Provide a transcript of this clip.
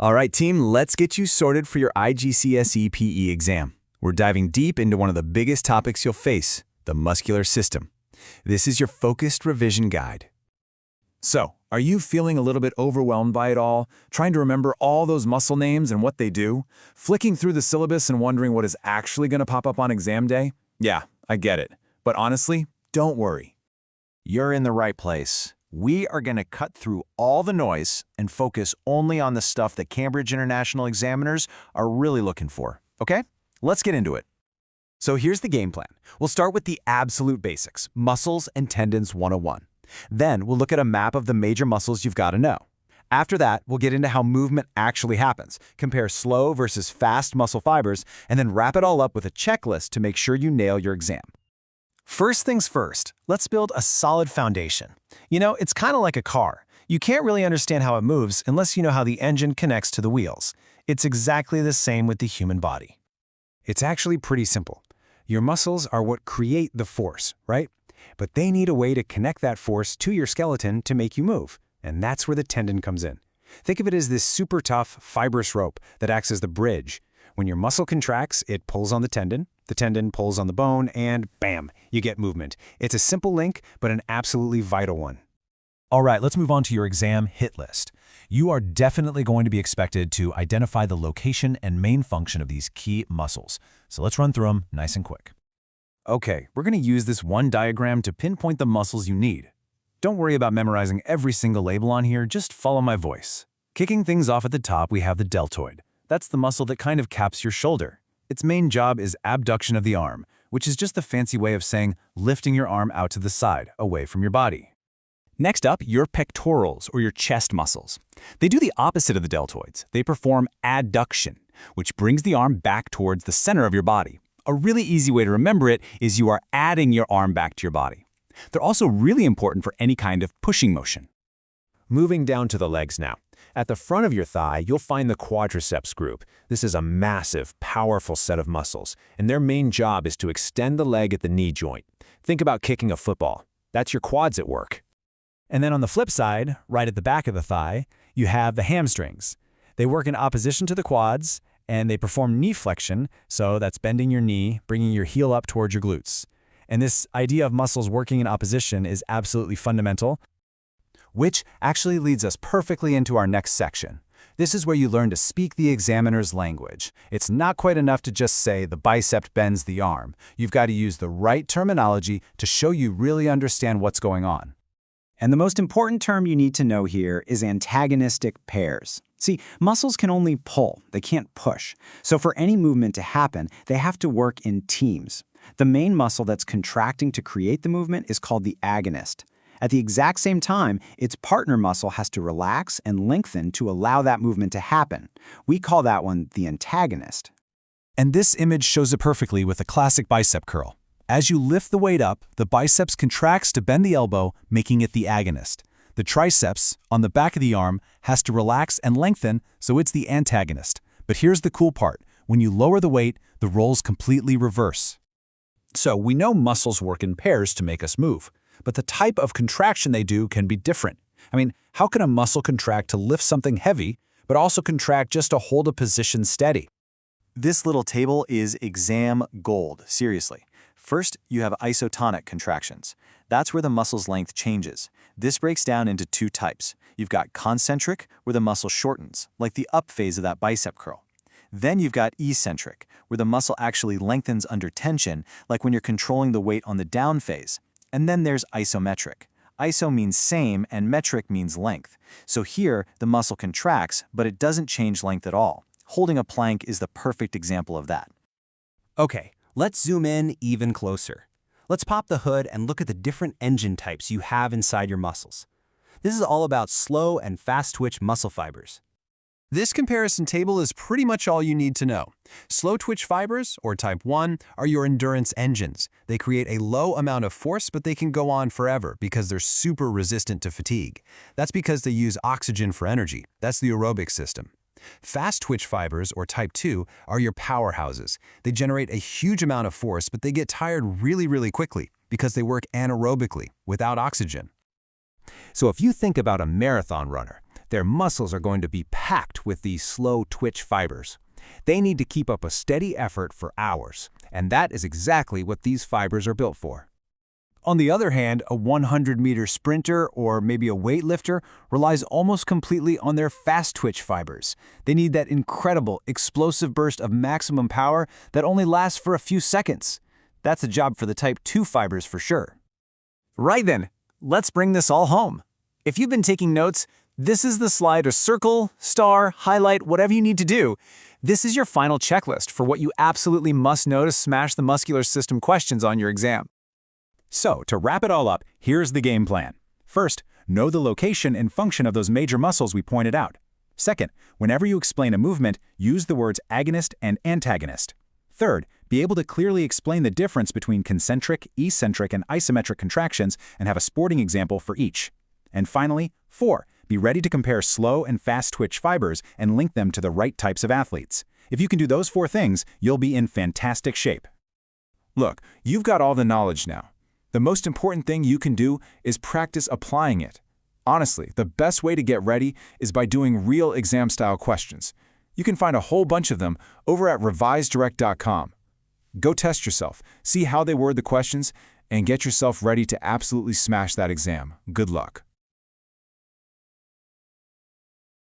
All right, team, let's get you sorted for your IGCSE PE exam. We're diving deep into one of the biggest topics you'll face, the muscular system. This is your focused revision guide. So, are you feeling a little bit overwhelmed by it all, trying to remember all those muscle names and what they do, flicking through the syllabus and wondering what is actually going to pop up on exam day? Yeah, I get it. But honestly, don't worry. You're in the right place. We are going to cut through all the noise and focus only on the stuff that Cambridge International examiners are really looking for, okay? Let's get into it. So here's the game plan. We'll start with the absolute basics, muscles and tendons 101. Then we'll look at a map of the major muscles you've got to know. After that, we'll get into how movement actually happens, compare slow versus fast muscle fibers, and then wrap it all up with a checklist to make sure you nail your exam. First things first, let's build a solid foundation. You know, it's kind of like a car. You can't really understand how it moves unless you know how the engine connects to the wheels. It's exactly the same with the human body. It's actually pretty simple. Your muscles are what create the force, right? But they need a way to connect that force to your skeleton to make you move, and that's where the tendon comes in. Think of it as this super tough, fibrous rope that acts as the bridge. When your muscle contracts, it pulls on the tendon pulls on the bone, and bam, you get movement. It's a simple link, but an absolutely vital one. All right, let's move on to your exam hit list. You are definitely going to be expected to identify the location and main function of these key muscles. So let's run through them nice and quick. Okay, we're going to use this one diagram to pinpoint the muscles you need. Don't worry about memorizing every single label on here, just follow my voice. Kicking things off at the top, we have the deltoid. That's the muscle that kind of caps your shoulder. Its main job is abduction of the arm, which is just the fancy way of saying lifting your arm out to the side, away from your body. Next up, your pectorals, or your chest muscles. They do the opposite of the deltoids. They perform adduction, which brings the arm back towards the center of your body. A really easy way to remember it is you are adding your arm back to your body. They're also really important for any kind of pushing motion. Moving down to the legs now. At the front of your thigh, you'll find the quadriceps group. This is a massive, powerful set of muscles, and their main job is to extend the leg at the knee joint. Think about kicking a football. That's your quads at work. And then on the flip side, right at the back of the thigh, you have the hamstrings. They work in opposition to the quads, and they perform knee flexion, so that's bending your knee, bringing your heel up towards your glutes. And this idea of muscles working in opposition is absolutely fundamental, which actually leads us perfectly into our next section. This is where you learn to speak the examiner's language. It's not quite enough to just say the bicep bends the arm. You've got to use the right terminology to show you really understand what's going on. And the most important term you need to know here is antagonistic pairs. See, muscles can only pull, they can't push. So for any movement to happen, they have to work in teams. The main muscle that's contracting to create the movement is called the agonist. At the exact same time, its partner muscle has to relax and lengthen to allow that movement to happen. We call that one the antagonist. And this image shows it perfectly with a classic bicep curl. As you lift the weight up, the biceps contracts to bend the elbow, making it the agonist. The triceps, on the back of the arm, has to relax and lengthen, so it's the antagonist. But here's the cool part. When you lower the weight, the roles completely reverse. So we know muscles work in pairs to make us move, but the type of contraction they do can be different. I mean, how can a muscle contract to lift something heavy, but also contract just to hold a position steady? This little table is exam gold, seriously. First, you have isotonic contractions. That's where the muscle's length changes. This breaks down into two types. You've got concentric, where the muscle shortens, like the up phase of that bicep curl. Then you've got eccentric, where the muscle actually lengthens under tension, like when you're controlling the weight on the down phase. And then there's isometric. Iso means same and metric means length. So here, the muscle contracts, but it doesn't change length at all. Holding a plank is the perfect example of that. Okay, let's zoom in even closer. Let's pop the hood and look at the different engine types you have inside your muscles. This is all about slow and fast-twitch muscle fibers. This comparison table is pretty much all you need to know. Slow-twitch fibers, or type 1, are your endurance engines. They create a low amount of force, but they can go on forever because they're super resistant to fatigue. That's because they use oxygen for energy. That's the aerobic system. Fast-twitch fibers, or type 2, are your powerhouses. They generate a huge amount of force, but they get tired really quickly because they work anaerobically, without oxygen. So if you think about a marathon runner, their muscles are going to be packed with these slow twitch fibers. They need to keep up a steady effort for hours, and that is exactly what these fibers are built for. On the other hand, a 100-meter sprinter or maybe a weightlifter relies almost completely on their fast-twitch fibers. They need that incredible, explosive burst of maximum power that only lasts for a few seconds. That's a job for the type 2 fibers for sure. Right then, let's bring this all home. If you've been taking notes, this is the slide to circle, star, highlight, whatever you need to do. This is your final checklist for what you absolutely must know to smash the muscular system questions on your exam. So, to wrap it all up, here's the game plan. First, know the location and function of those major muscles we pointed out. Second, whenever you explain a movement, use the words agonist and antagonist. Third, be able to clearly explain the difference between concentric, eccentric, and isometric contractions and have a sporting example for each. And finally, 4, be ready to compare slow and fast twitch fibers and link them to the right types of athletes. If you can do those 4 things, you'll be in fantastic shape. Look, you've got all the knowledge now. The most important thing you can do is practice applying it. Honestly, the best way to get ready is by doing real exam-style questions. You can find a whole bunch of them over at revisedirect.com. Go test yourself, see how they word the questions, and get yourself ready to absolutely smash that exam. Good luck.